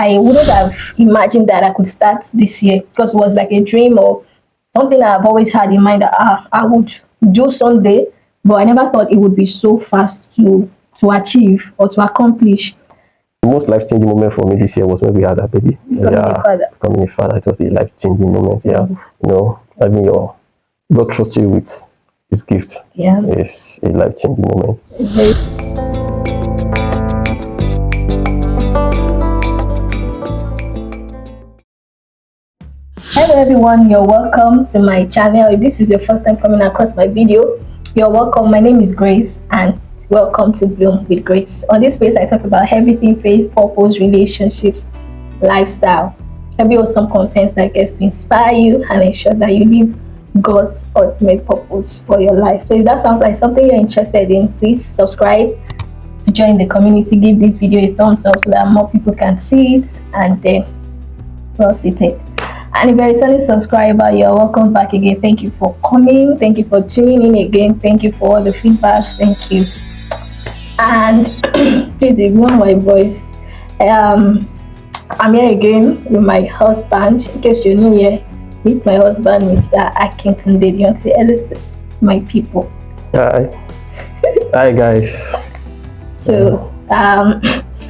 I wouldn't have imagined that I could start this year because it was like a dream or something I've always had in mind that I would do someday, but I never thought it would be so fast to achieve or to accomplish. The most life-changing moment for me this year was when we had a baby. Becoming a father. Becoming a father. It was a life-changing moment. Yeah, having your God trust you with His gift. Yeah, is a life-changing moment. Hello everyone, you're welcome to my channel. If this is your first time coming across my video, you're welcome. My name is Grace and welcome to Bloom with Grace. On this space I talk about everything faith, purpose, relationships, lifestyle. Every awesome content that gets to inspire you and ensure that you live God's ultimate purpose for your life. So if that sounds like something you're interested in, please subscribe to join the community. Give this video a thumbs up so that more people can see it, and then well seated. And if you're a returning subscriber, you're welcome back again. Thank you for coming. Thank you for tuning in again. Thank you for all the feedback. Thank you. And please ignore my voice. I'm here again with my husband. In case you're new here, meet my husband, Mr. Akington. Did you want to say hello to my people? Hi. Hi guys. So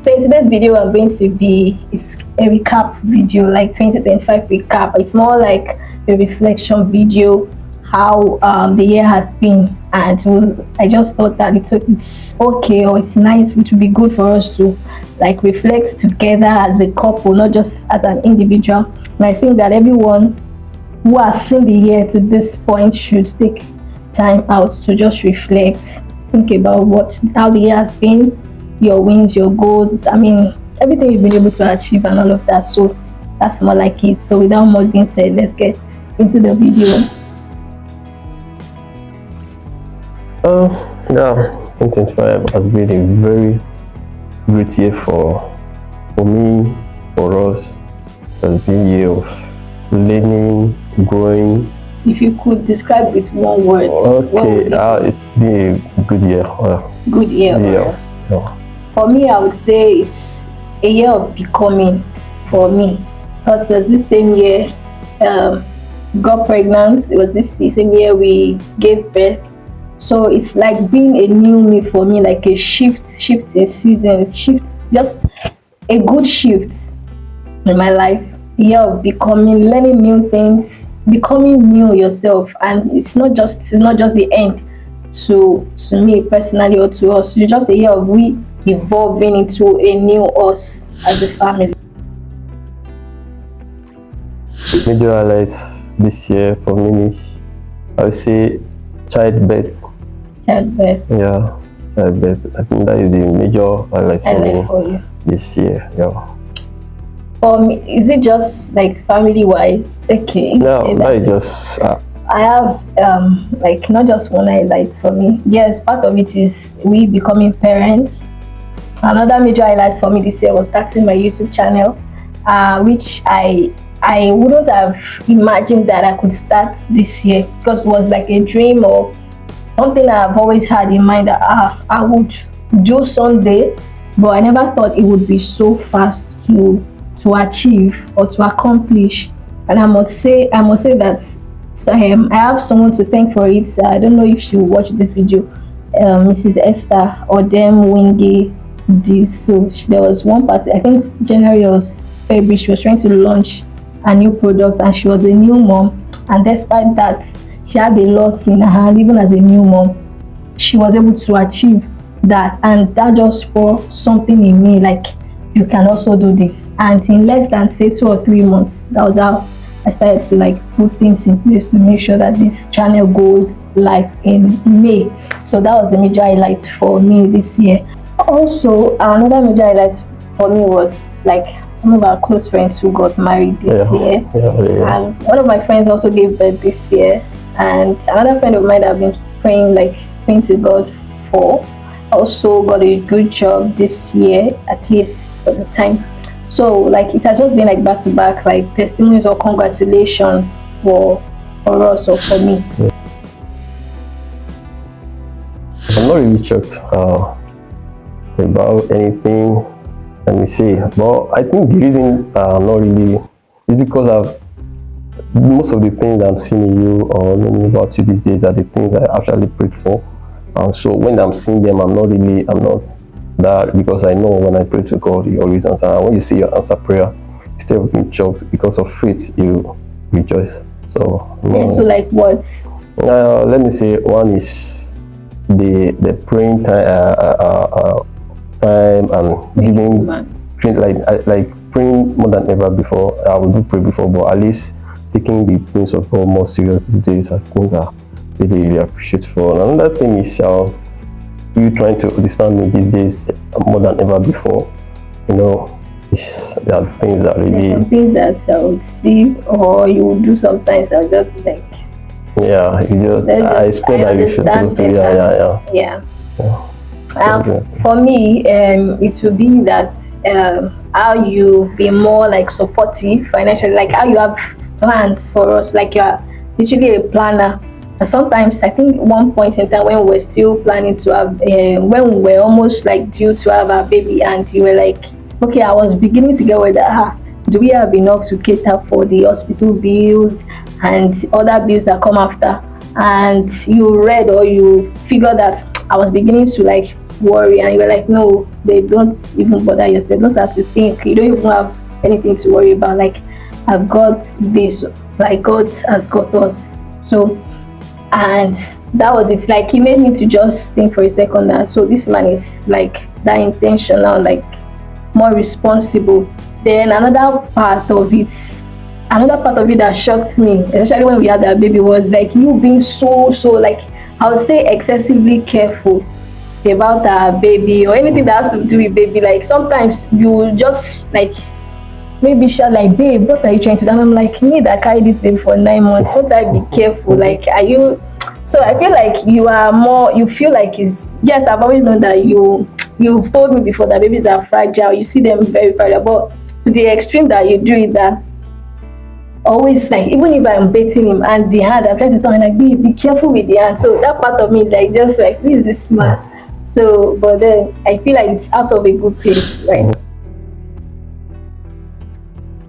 so in today's video, I'm going to be it's a recap video, like 2025 recap. It's more like a reflection video, how the year has been, and I just thought that it's okay, or it's nice, it would be good for us to like reflect together as a couple, not just as an individual. And I think that everyone who has seen the year to this point should take time out to just reflect, think about how the year has been, your wins, your goals, I mean everything you've been able to achieve and all of that. So that's more like it. So without much being said, let's get into the video. Yeah, 2025 has been a very great year for me, for us. It has been a year of learning, growing. If you could describe with one word. Okay, it's been a good year. Good year. Yeah. For me, I would say it's a year of becoming for me. Because it was this same year got pregnant. It was this same year we gave birth. So it's like being a new me for me, like a shift in seasons, just a good shift in my life. A year of becoming, learning new things, becoming new yourself. And it's not just the end to me personally or to us. It's just a year of we evolving into a new us as a family. Major highlights this year for me, I would say childbirth. Yeah, childbirth. I think that is a major highlight for me this year. Yeah. For me, is it just like family wise? Okay. No, that is just. I have like not just one highlight for me. Yes, part of it is we becoming parents. Another major highlight for me this year was starting my YouTube channel, which I wouldn't have imagined that I could start this year because it was like a dream or something I've always had in mind that I would do someday, but I never thought it would be so fast to achieve or to accomplish. And I must say that I have someone to thank for it. I don't know if she will watch this video. Mrs. Esther Odem Wingy. So there was one party, I think January or February, she was trying to launch a new product and she was a new mom, and despite that she had a lot in her hand. Even as a new mom, she was able to achieve that, and that just spurred something in me, like you can also do this. And in less than say 2 or 3 months, that was how I started to like put things in place to make sure that this channel goes live in May. So that was a major highlight for me this year. Also, another major highlight for me was like some of our close friends who got married this year. And one of my friends also gave birth this year, and another friend of mine that I've been praying to God for also got a good job this year, at least for the time. So like it has just been like back to back, like testimonies or congratulations for us or for me. I'm not really shocked about anything let me see. But I think the reason not really is because most of the things I'm seeing in you or learning about you these days are the things I actually prayed for. And so when I'm seeing them, I'm not that, because I know when I pray to God, He always answers. And when you see your answer prayer, instead of being choked because of faith, you rejoice. So so like what? Let me say, one is the praying time and giving like praying more than ever before. I would pray before, but at least taking the things of God more serious these days, as things are really appreciate for. Another thing is you trying to understand me these days more than ever before. You know, there are things that really. Some things that I would see or you would do sometimes. I'll just be like. Yeah, I expect that you should supposed to. Yeah. For me, it would be that how you be more like supportive financially, like how you have plans for us, like you are literally a planner. And sometimes I think one point in time when we were still planning to have, when we were almost like due to have our baby, and you were like, okay, I was beginning to get worried that do we have enough to cater for the hospital bills and other bills that come after? And you read or you figured that I was beginning to like worry, and you were like, no babe, don't even bother yourself, don't start to think, you don't even have anything to worry about, like I've got this, like God has got us. So, and that was it, like He made me to just think for a second that so this man is like that intentional, like more responsible. Then another part of it that shocked me, especially when we had that baby, was like you being so like, I would say excessively careful about our baby or anything that has to do with baby. Like sometimes you just like maybe shout like, babe, what are you trying to do? And I'm like, me that carried this baby for 9 months, won't I be careful? Like, are you? So I feel like you are more, you feel like yes, I've always known that you've told me before that babies are fragile, you see them very fragile, but to the extreme that you do it, that always like, even if I'm beating him and the hand, I'm trying to tell him like, be careful with the hand. So that part of me like just like, who is this man? So but then I feel like it's out of a good place, right?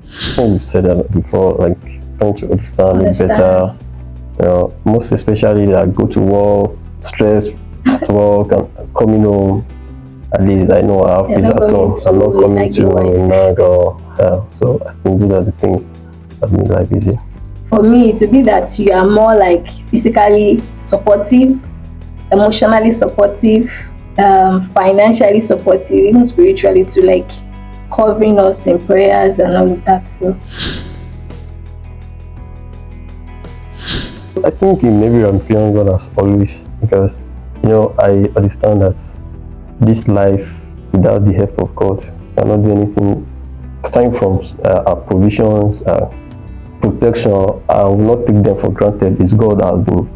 You've said that before, like trying to understand it better. You know, most especially that go to work, stress at work, and coming home. At least I know I have peace at home. I'm not coming to nag or so I think those are the things that make life easy. For me, it would be that you are more like physically supportive, emotionally supportive, financially supportive, even spiritually, to like covering us in prayers and all of that. So I think maybe I'm feeling God as always, because you know I understand that this life without the help of God cannot do anything. Starting from our provisions, protection, I will not take them for granted. It's God that has been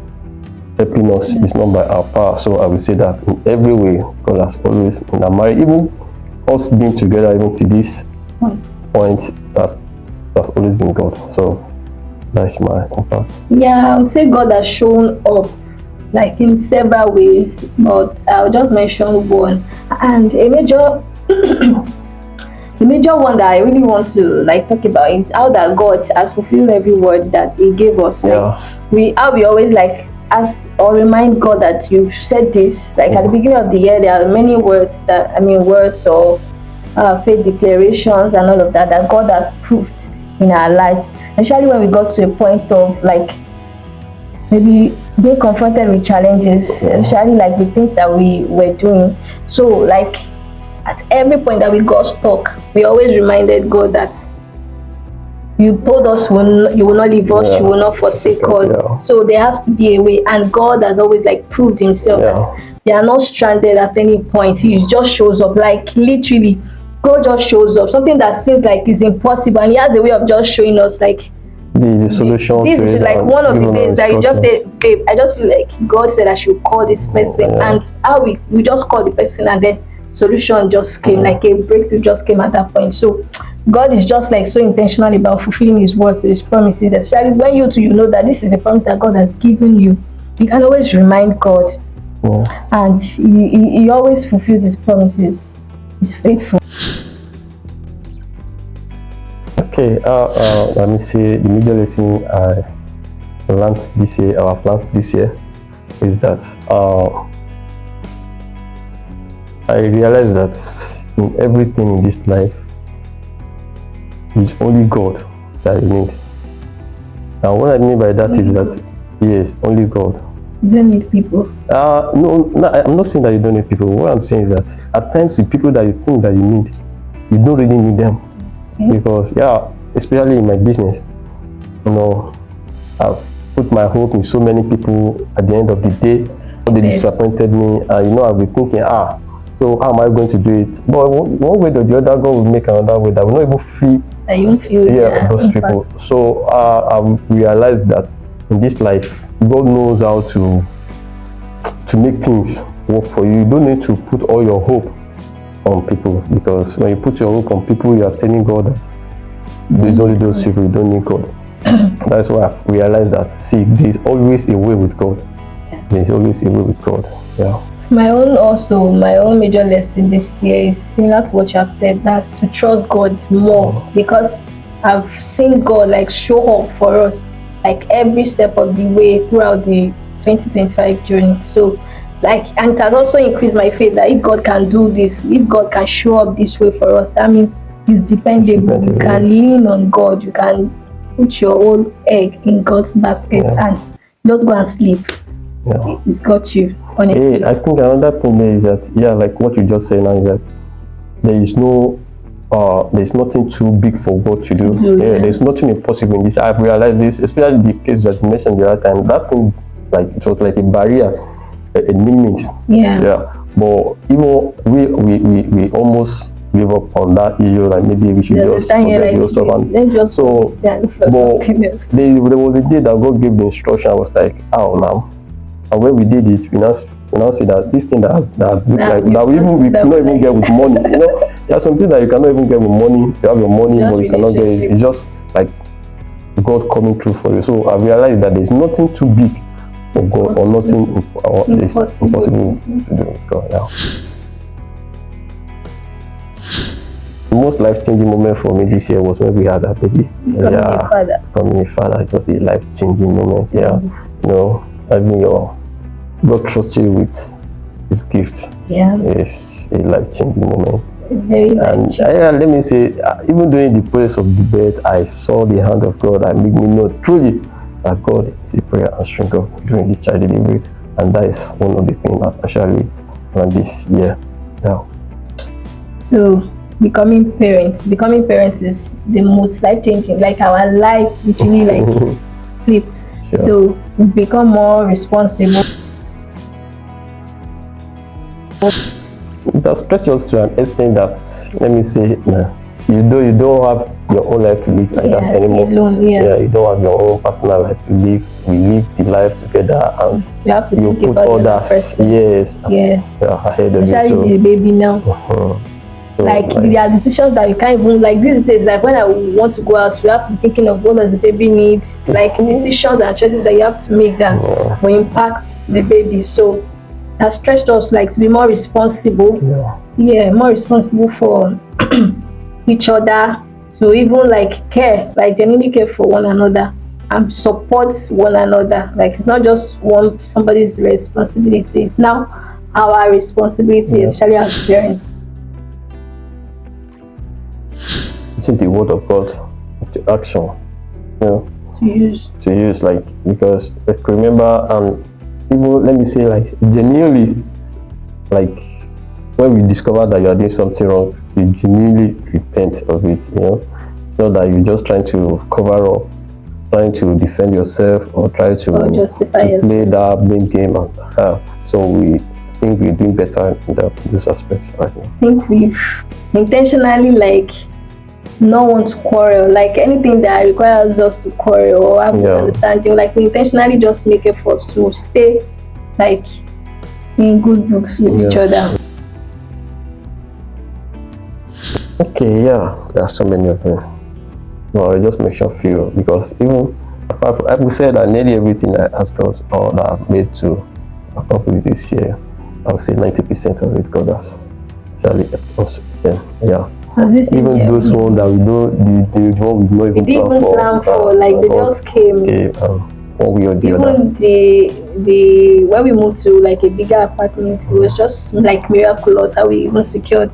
helping us. It's not by our power. So I will say that in every way, God has always, in our marriage, even us being together, even to this point, that's always been God. So that's my part. Yeah, I would say God has shown up like in several ways, but I'll just mention one, and a major the major one that I really want to like talk about is how that God has fulfilled every word that He gave us. Like we always like ask or remind God that you've said this. Like at the beginning of the year, there are many words words or faith declarations and all of that God has proved in our lives, especially when we got to a point of like maybe being confronted with challenges, especially like the things that we were doing. So like at every point that we got stuck, we always reminded God that you told us you will not leave us, you will not forsake us. So there has to be a way, and God has always like proved Himself that they are not stranded at any point. He just shows up, like literally God just shows up, something that seems like is impossible, and He has a way of just showing us like the solution. This is like one of the days that you just say, babe, I just feel like God said I should call this person, and how we just call the person, and then solution just came, like a breakthrough just came at that point. So God is just like so intentional about fulfilling His words, His promises, especially when you know that this is the promise that God has given you. You can always remind God, and he always fulfills His promises. He's faithful. Okay, let me see. The major lesson I learned this year, or I've learned this year, is that I realized that in everything in this life, it's only God that you need. Now, what I mean by that is that, yes, only God. You don't need people. No, I'm not saying that you don't need people. What I'm saying is that at times the people that you think that you need, you don't really need them. Because, yeah, especially in my business, you know, I've put my hope in so many people. At the end of the day, they disappointed me, and you know, I'll be thinking, so how am I going to do it? But one way or the other, God will make another way that will not even feel. You won't feel those people. So I've realized that in this life, God knows how to make things work for you. You don't need to put all your hope on people, because when you put your hope on people, you are telling God that there's only those people, you don't need God. That's why I've realized that, see, there's always a way with God. There's always a way with God. Yeah. My own major lesson this year is similar to what you have said. That's to trust God more, because I've seen God like show up for us like every step of the way throughout the 2025 journey. So and it has also increased my faith that if God can do this, if God can show up this way for us, that means He's dependable. You can lean on God. You can put your whole egg in God's basket and just go and sleep. He's got you, honestly. Hey, I think another thing there is that, like what you just said now, is that there's nothing too big for God to do. There's nothing impossible in this. I've realized this, especially the case that you mentioned the other time. That thing, like, it was like a barrier, a limit. But even we almost give up on that issue. Like, maybe we should just forget those stuff. There was a day that God gave the instruction. I was like, now. And when we did it, we now see that this thing that looked like that we cannot even get with money. You know, there are some things that you cannot even get with money. You have your money, but you cannot get it. It's just like God coming through for you. So I realized that there's nothing too big for God, or nothing impossible to do with God. The most life-changing moment for me this year was when we had that baby. Becoming a father. It was a life-changing moment. You know, having God trust you with His gift. It's a life-changing moment. Very and let me say, even during the process of the birth, I saw the hand of God and made me know truly that God is a prayer answering God during the child delivery, and that is one of the things I've actually learned this year. So becoming parents is the most life-changing. Like, our life literally like flipped. So we become more responsible. That stretches to an extent that, let me say, you don't have your own life to live like that anymore. Alone, you don't have your own personal life to live. We live the life together, and you have to put others ahead of you. Especially the baby now. So, there are decisions that you can't even, like, these days, like when I want to go out, you have to be thinking of what does the baby need, like decisions and choices that you have to make that will impact the baby. So that stretched us like to be more responsible, more responsible for each other, to even like care, like genuinely care for one another and support one another. Like, it's not just somebody's responsibility, it's now our responsibility, especially as parents. Putting the word of God into action, to use, like, because like, remember, even, let me say, like, genuinely, like, when we discover that you are doing something wrong, you genuinely repent of it. It's not that you're just trying to cover up, trying to defend yourself, or try to justify play that blame game. So we think we're doing better in this aspect right now. I think we've intentionally, like, not want to quarrel, like anything that requires us to quarrel or have misunderstanding, like, we intentionally just make efforts to stay like in good books with each other. Okay, there are so many of them. No, I just make sure few, because even I would say that nearly everything I ask God or that I've made to accomplish this year, I would say 90% of it God has actually helped us with them. So this even year, those ones that we don't, the one we don't even plan for, like they just came. Okay, one way or the even other. the when we moved to like a bigger apartment, it was just like miraculous how we even secured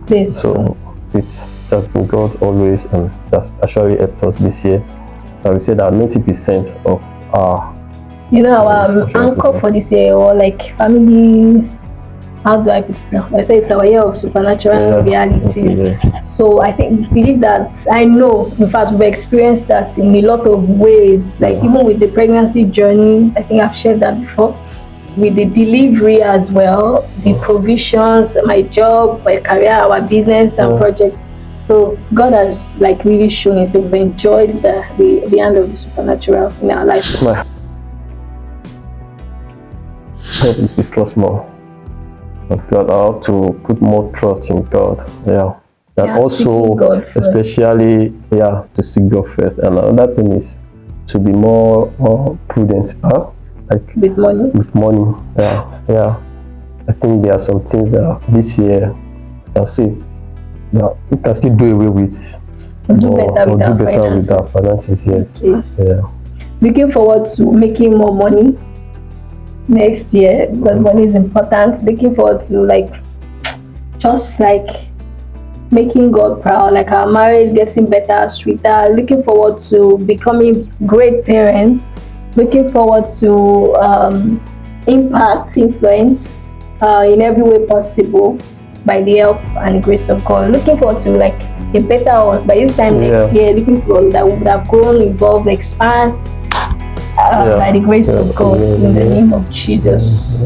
this. So it's just been God always, and that's actually helped us this year. I would say that 90% of our our anchor for this year, or like family, how do I put it now? I say it's our year of supernatural realities. So I believe that, I know, in fact, we've experienced that in a lot of ways. Like even with the pregnancy journey, I think I've shared that before. With the delivery as well, the provisions, my job, my career, our business and projects. So God has like really shown us, we've enjoyed the end of the supernatural in our life. My help is to trust more of God, how to put more trust in God. And also especially to seek God first. And another thing is to be more prudent, like with money. I think there are some things that this year you can see we can still do away with, do better with our finances. Yes. Okay. Looking forward to making more money next year, because money is important. Looking forward to just making God proud, like our marriage getting better, sweeter. Looking forward to becoming great parents. Looking forward to impact, influence in every way possible by the help and grace of God. Looking forward to a better us by this time next year. Looking forward that we would have grown, evolved, expand by the grace of God in the name of Jesus.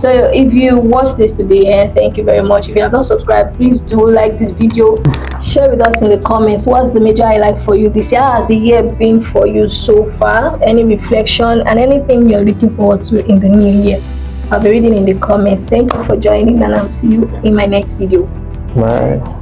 So if you watched this today, thank you very much. If you have not subscribed, please do like this video, share with us in the comments what's the major highlight for you this year. How has the year been for you so far? Any reflection and anything you're looking forward to in the new year? I'll be reading in the comments. Thank you for joining, and I'll see you in my next video. Bye.